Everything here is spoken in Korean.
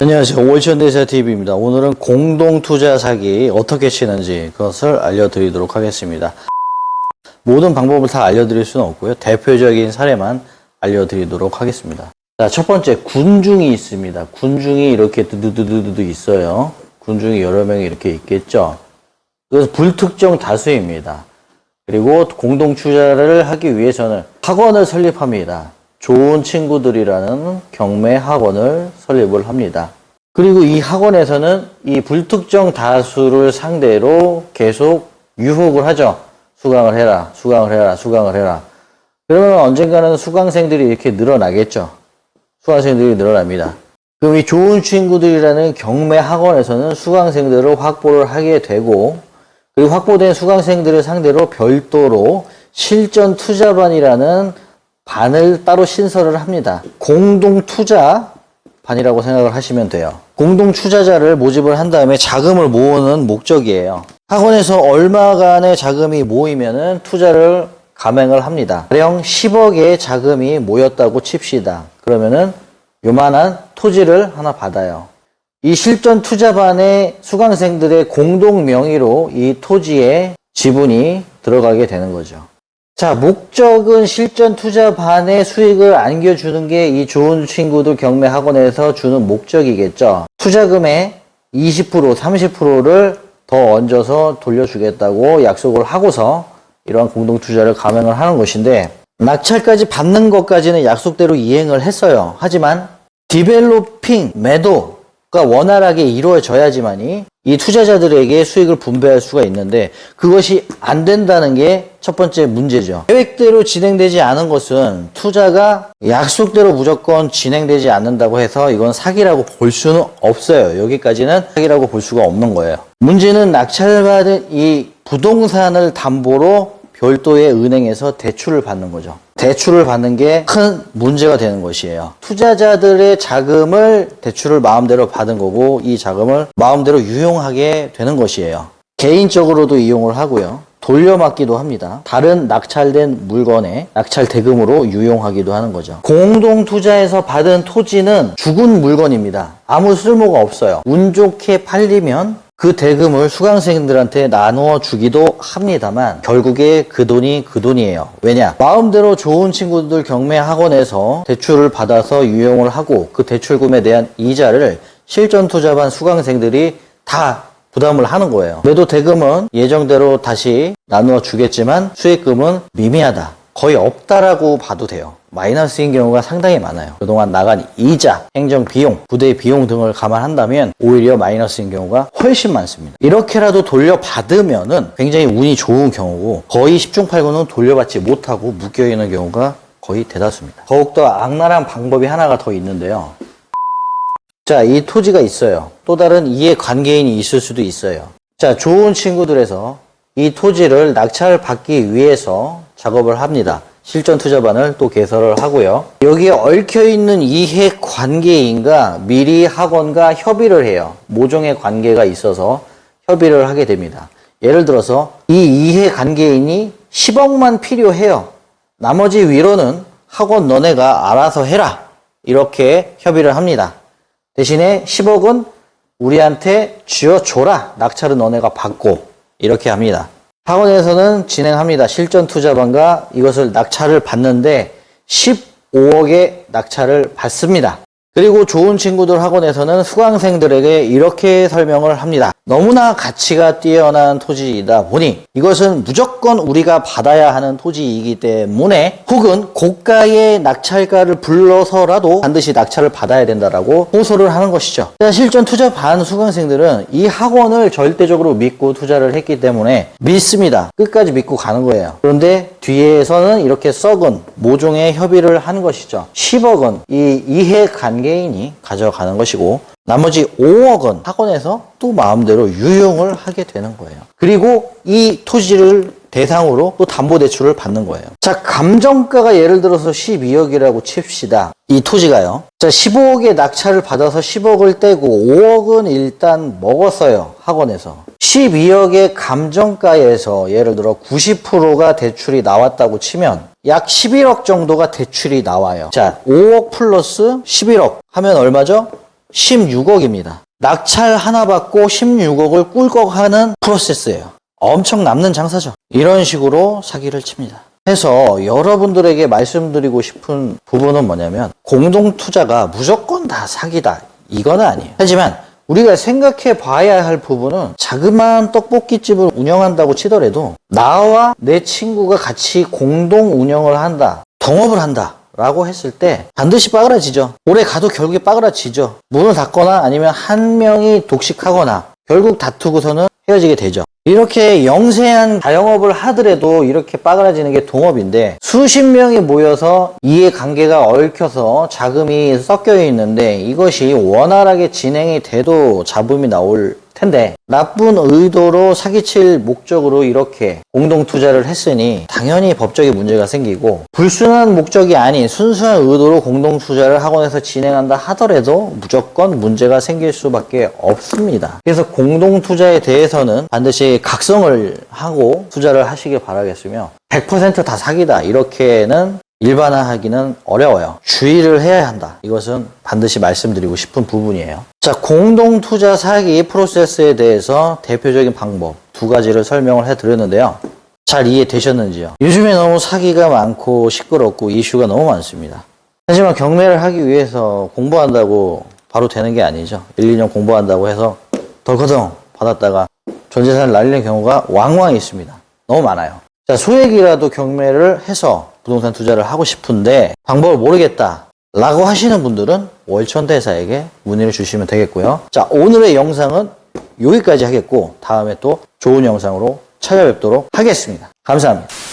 안녕하세요. 월천대사TV입니다. 오늘은 공동투자 사기 어떻게 치는지 그것을 알려드리도록 하겠습니다. 모든 방법을 다 알려드릴 수는 없고요. 대표적인 사례만 알려드리도록 하겠습니다. 자, 첫 번째, 군중이 있습니다. 군중이 이렇게 두두두두두 있어요. 군중이 여러 명이 이렇게 있겠죠. 그래서 불특정 다수입니다. 그리고 공동투자를 하기 위해서는 학원을 설립합니다. 좋은 친구들이라는 경매 학원을 설립을 합니다. 그리고 이 학원에서는 이 불특정 다수를 상대로 계속 유혹을 하죠. 수강을 해라, 수강을 해라, 수강을 해라. 그러면 언젠가는 수강생들이 이렇게 늘어나겠죠. 수강생들이 늘어납니다. 그럼 이 좋은 친구들이라는 경매 학원에서는 수강생들을 확보를 하게 되고, 그리고 확보된 수강생들을 상대로 별도로 실전투자반이라는 반을 따로 신설을 합니다. 공동투자반이라고 생각을 하시면 돼요. 공동투자자를 모집을 한 다음에 자금을 모으는 목적이에요. 학원에서 얼마간의 자금이 모이면은 투자를 감행을 합니다. 가령 10억의 자금이 모였다고 칩시다. 그러면은 요만한 토지를 하나 받아요. 이 실전투자반의 수강생들의 공동 명의로 이 토지에 지분이 들어가게 되는 거죠. 자, 목적은 실전투자반의 수익을 안겨주는 게 이 좋은 친구들 경매 학원에서 주는 목적이겠죠. 투자금의 20%, 30%를 더 얹어서 돌려주겠다고 약속을 하고서 이러한 공동투자를 감행을 하는 것인데, 낙찰까지 받는 것까지는 약속대로 이행을 했어요. 하지만 디벨로핑, 매도가 원활하게 이루어져야지만이 이 투자자들에게 수익을 분배할 수가 있는데, 그것이 안 된다는 게 첫 번째 문제죠. 계획대로 진행되지 않은 것은 투자가 약속대로 무조건 진행되지 않는다고 해서 이건 사기라고 볼 수는 없어요. 여기까지는 사기라고 볼 수가 없는 거예요. 문제는 낙찰받은 이 부동산을 담보로 별도의 은행에서 대출을 받는 거죠. 대출을 받는 게 큰 문제가 되는 것이에요. 투자자들의 자금을 대출을 마음대로 받은 거고, 이 자금을 마음대로 유용하게 되는 것이에요. 개인적으로도 이용을 하고요. 돌려막기도 합니다. 다른 낙찰된 물건에 낙찰 대금으로 유용하기도 하는 거죠. 공동투자에서 받은 토지는 죽은 물건입니다. 아무 쓸모가 없어요. 운 좋게 팔리면 그 대금을 수강생들한테 나누어 주기도 합니다만 결국에 그 돈이 그 돈이에요. 왜냐? 마음대로 좋은 친구들 경매 학원에서 대출을 받아서 유용을 하고 그 대출금에 대한 이자를 실전투자반 수강생들이 다 부담을 하는 거예요. 매도 대금은 예정대로 다시 나누어 주겠지만 수익금은 미미하다, 거의 없다라고 봐도 돼요. 마이너스인 경우가 상당히 많아요. 그동안 나간 이자, 행정 비용, 부대 비용 등을 감안한다면 오히려 마이너스인 경우가 훨씬 많습니다. 이렇게라도 돌려받으면은 굉장히 운이 좋은 경우고, 거의 10중 8구는 돌려받지 못하고 묶여있는 경우가 거의 대다수입니다. 더욱더 악랄한 방법이 하나가 더 있는데요. 자, 이 토지가 있어요. 또 다른 이해관계인이 있을 수도 있어요. 자, 좋은 친구들에서 이 토지를 낙찰받기 위해서 작업을 합니다. 실전투자반을 또 개설을 하고요. 여기에 얽혀있는 이해관계인과 미리 학원과 협의를 해요. 모종의 관계가 있어서 협의를 하게 됩니다. 예를 들어서 이 이해관계인이 10억만 필요해요. 나머지 위로는 학원 너네가 알아서 해라. 이렇게 협의를 합니다. 대신에 10억은 우리한테 쥐어줘라. 낙찰은 너네가 받고. 이렇게 합니다. 학원에서는 진행합니다. 실전투자반과 이것을 낙찰을 받는데 15억의 낙찰을 받습니다. 그리고 좋은 친구들 학원에서는 수강생들에게 이렇게 설명을 합니다. 너무나 가치가 뛰어난 토지이다 보니 이것은 무조건 우리가 받아야 하는 토지이기 때문에, 혹은 고가의 낙찰가를 불러서라도 반드시 낙찰을 받아야 된다라고 호소를 하는 것이죠. 실전 투자 반 수강생들은 이 학원을 절대적으로 믿고 투자를 했기 때문에 믿습니다. 끝까지 믿고 가는 거예요. 그런데 뒤에서는 이렇게 썩은 모종의 협의를 하는 것이죠. 10억은 이 이해관계인이 가져가는 것이고, 나머지 5억은 학원에서 또 마음대로 유용을 하게 되는 거예요. 그리고 이 토지를 대상으로 또 담보대출을 받는 거예요. 자, 감정가가 예를 들어서 12억이라고 칩시다. 이 토지가요. 자, 15억의 낙찰을 받아서 10억을 떼고 5억은 일단 먹었어요. 학원에서. 12억의 감정가에서 예를 들어 90%가 대출이 나왔다고 치면 약 11억 정도가 대출이 나와요. 자, 5억 플러스 11억 하면 얼마죠? 16억입니다. 낙찰 하나 받고 16억을 꿀꺽하는 프로세스예요. 엄청 남는 장사죠. 이런 식으로 사기를 칩니다. 해서 여러분들에게 말씀드리고 싶은 부분은 뭐냐면 공동투자가 무조건 다 사기다. 이건 아니에요. 하지만 우리가 생각해 봐야 할 부분은 자그마한 떡볶이집을 운영한다고 치더라도 나와 내 친구가 같이 공동 운영을 한다. 동업을 한다. 라고 했을 때 반드시 빠그라지죠. 오래 가도 결국에 빠그라지죠. 문을 닫거나 아니면 한 명이 독식하거나 결국 다투고서는 헤어지게 되죠. 이렇게 영세한 자영업을 하더라도 이렇게 빠그라지는 게 동업인데 수십 명이 모여서 이해관계가 얽혀서 자금이 섞여 있는데 이것이 원활하게 진행이 돼도 잡음이 나올 텐데 나쁜 의도로 사기칠 목적으로 이렇게 공동투자를 했으니 당연히 법적인 문제가 생기고 불순한 목적이 아닌 순수한 의도로 공동투자를 학원에서 진행한다 하더라도 무조건 문제가 생길 수밖에 없습니다. 그래서 공동투자에 대해서는 반드시 각성을 하고 투자를 하시길 바라겠으며 100% 다 사기다 이렇게는 일반화하기는 어려워요. 주의를 해야 한다. 이것은 반드시 말씀드리고 싶은 부분이에요. 자, 공동투자 사기 프로세스에 대해서 대표적인 방법 두 가지를 설명을 해드렸는데요. 잘 이해되셨는지요? 요즘에 너무 사기가 많고 시끄럽고 이슈가 너무 많습니다. 하지만 경매를 하기 위해서 공부한다고 바로 되는 게 아니죠. 1, 2년 공부한다고 해서 덜커덩 받았다가 전재산을 날리는 경우가 왕왕 있습니다. 너무 많아요. 자, 소액이라도 경매를 해서 부동산 투자를 하고 싶은데 방법을 모르겠다 라고 하시는 분들은 월천대사에게 문의를 주시면 되겠고요. 자, 오늘의 영상은 여기까지 하겠고 다음에 또 좋은 영상으로 찾아뵙도록 하겠습니다. 감사합니다.